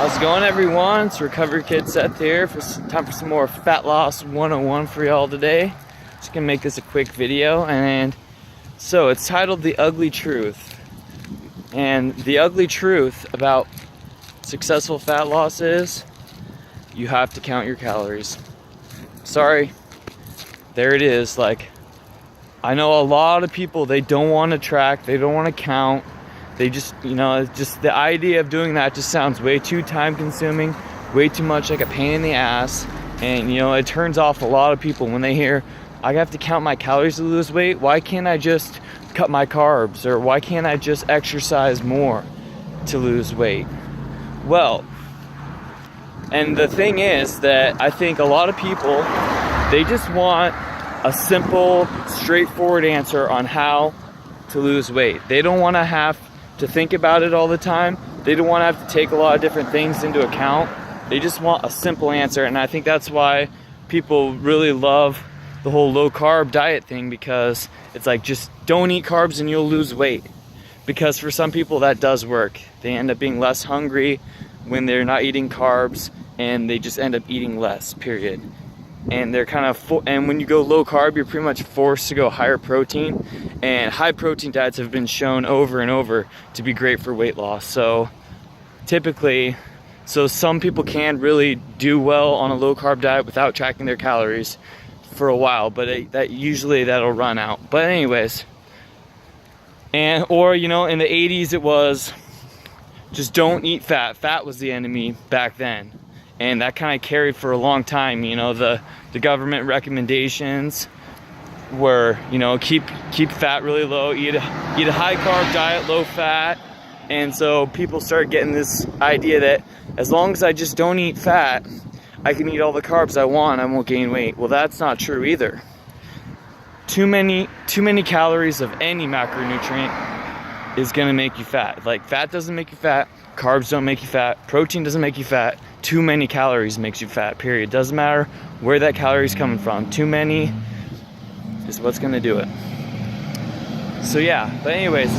How's it going, everyone? It's Recovery Kid Seth here. Time for some more Fat Loss 101 for y'all today. Just gonna make this a quick video, and so it's titled The Ugly Truth. And the ugly truth about successful fat loss is you have to count your calories. Sorry, there it is. Like, I know a lot of people, they don't want to track, they don't want to count. They just, just the idea of doing that just sounds way too time consuming, way too much like a pain in the ass. And, it turns off a lot of people when they hear, I have to count my calories to lose weight. Why can't I just cut my carbs? Or why can't I just exercise more to lose weight? Well, and the thing is that I think a lot of people, they just want a simple, straightforward answer on how to lose weight. They don't want to have to think about it all the time. They don't want to have to take a lot of different things into account. They just want a simple answer, and I think that's why people really love the whole low carb diet thing, because it's like, just don't eat carbs and you'll lose weight. Because for some people that does work. They end up being less hungry when they're not eating carbs, and they just end up eating less, period. And they're kind of and when you go low carb, you're pretty much forced to go higher protein, and high protein diets have been shown over and over to be great for weight loss. So typically, some people can really do well on a low carb diet without tracking their calories for a while, but that'll run out. But anyways, in the 80s it was just don't eat fat. Fat was the enemy back then. And that kind of carried for a long time. The government recommendations were, keep fat really low, eat a high carb diet, low fat. And so people started getting this idea that as long as I just don't eat fat, I can eat all the carbs I want, I won't gain weight. Well, that's not true either. Too many calories of any macronutrient is gonna make you fat. Like, fat doesn't make you fat, carbs don't make you fat, protein doesn't make you fat. Too many calories makes you fat, period. Doesn't matter where that calorie is coming from. Too many is what's gonna do it. So yeah, but anyways,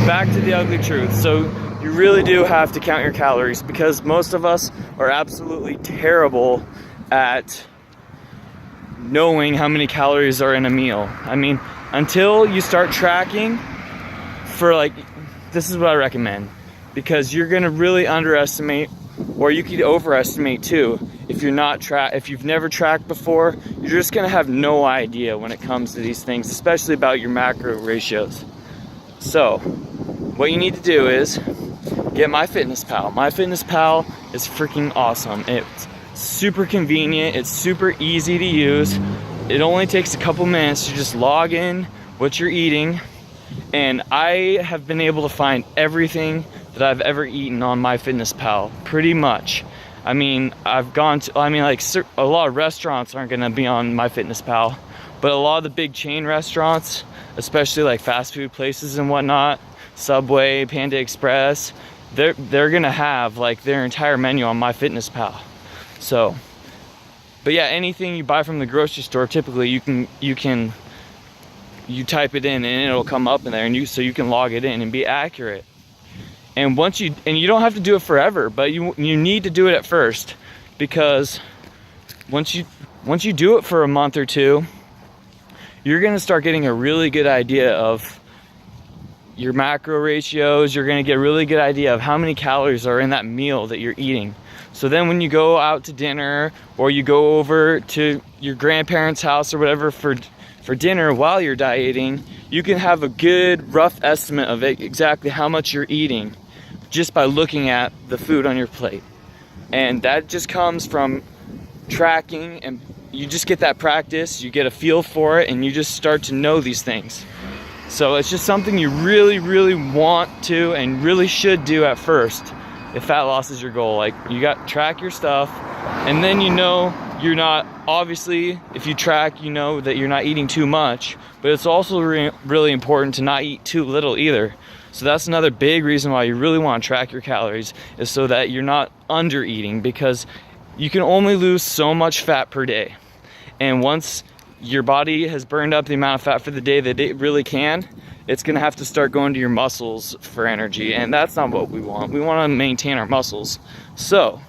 back to the ugly truth. So you really do have to count your calories, because most of us are absolutely terrible at knowing how many calories are in a meal. I mean, until you start tracking this is what I recommend, because you're gonna really underestimate, or you could overestimate too. If you've never tracked before, you're just gonna have no idea when it comes to these things, especially about your macro ratios. So what you need to do is get MyFitnessPal. MyFitnessPal is freaking awesome. It's super convenient, it's super easy to use. It only takes a couple minutes to just log in what you're eating, and I have been able to find everything that I've ever eaten on MyFitnessPal, pretty much. I mean, a lot of restaurants aren't gonna be on MyFitnessPal, but a lot of the big chain restaurants, especially like fast food places and whatnot, Subway, Panda Express, they're gonna have like their entire menu on MyFitnessPal. So, but yeah, anything you buy from the grocery store, typically you type it in and it'll come up in there, and so you can log it in and be accurate. And you don't have to do it forever, but you need to do it at first, because once you do it for a month or two, you're gonna start getting a really good idea of your macro ratios. You're gonna get a really good idea of how many calories are in that meal that you're eating. So then when you go out to dinner, or you go over to your grandparents' house or whatever for dinner while you're dieting, you can have a good rough estimate of exactly how much you're eating just by looking at the food on your plate. And that just comes from tracking, and you just get that practice, you get a feel for it, and you just start to know these things. So it's just something you really, really want to and really should do at first if fat loss is your goal. Like, you got to track your stuff, and then you're not, obviously, if you track, that you're not eating too much, but it's also really important to not eat too little either. So that's another big reason why you really want to track your calories, is so that you're not under eating, because you can only lose so much fat per day. And once your body has burned up the amount of fat for the day that it really can, it's gonna have to start going to your muscles for energy, and that's not what we want. We want to maintain our muscles. So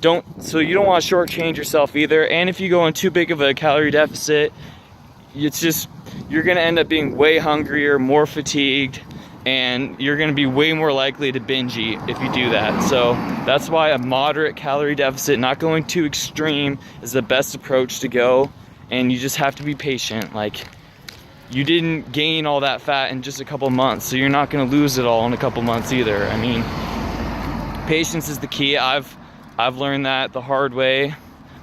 you don't want to shortchange yourself either. And if you go in too big of a calorie deficit, you're gonna end up being way hungrier, more fatigued, and you're gonna be way more likely to binge eat if you do that. So that's why a moderate calorie deficit, not going too extreme, is the best approach to go. And you just have to be patient. Like, you didn't gain all that fat in just a couple months, so you're not gonna lose it all in a couple months either. I mean, patience is the key. I've learned that the hard way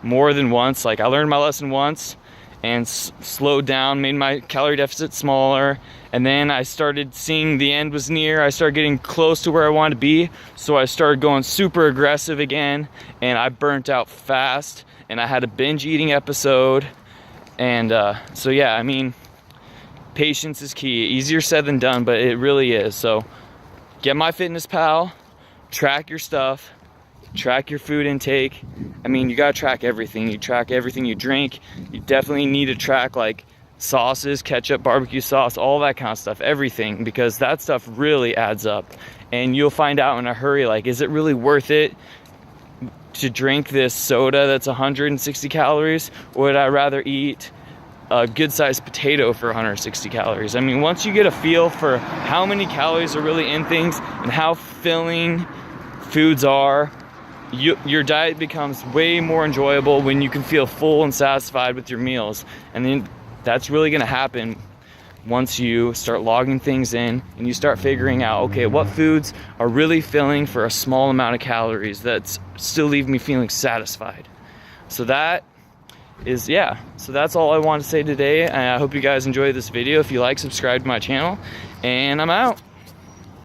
more than once. Like, I learned my lesson once and slowed down, made my calorie deficit smaller, and then I started seeing the end was near. I started getting close to where I wanted to be, so I started going super aggressive again, and I burnt out fast, and I had a binge eating episode. And so yeah, I mean, patience is key. Easier said than done, but it really is. So get MyFitnessPal, track your stuff, track your food intake. I mean, you gotta track everything. You track everything you drink. You definitely need to track like sauces, ketchup, barbecue sauce, all that kind of stuff, everything, because that stuff really adds up. And you'll find out in a hurry, like, is it really worth it to drink this soda that's 160 calories, or would I rather eat a good sized potato for 160 calories? I mean, once you get a feel for how many calories are really in things and how filling foods are, your diet becomes way more enjoyable when you can feel full and satisfied with your meals. And then that's really gonna happen once you start logging things in and you start figuring out, okay, what foods are really filling for a small amount of calories that still leave me feeling satisfied. So that's all I want to say today. I hope you guys enjoyed this video. If you like, subscribe to my channel, and I'm out.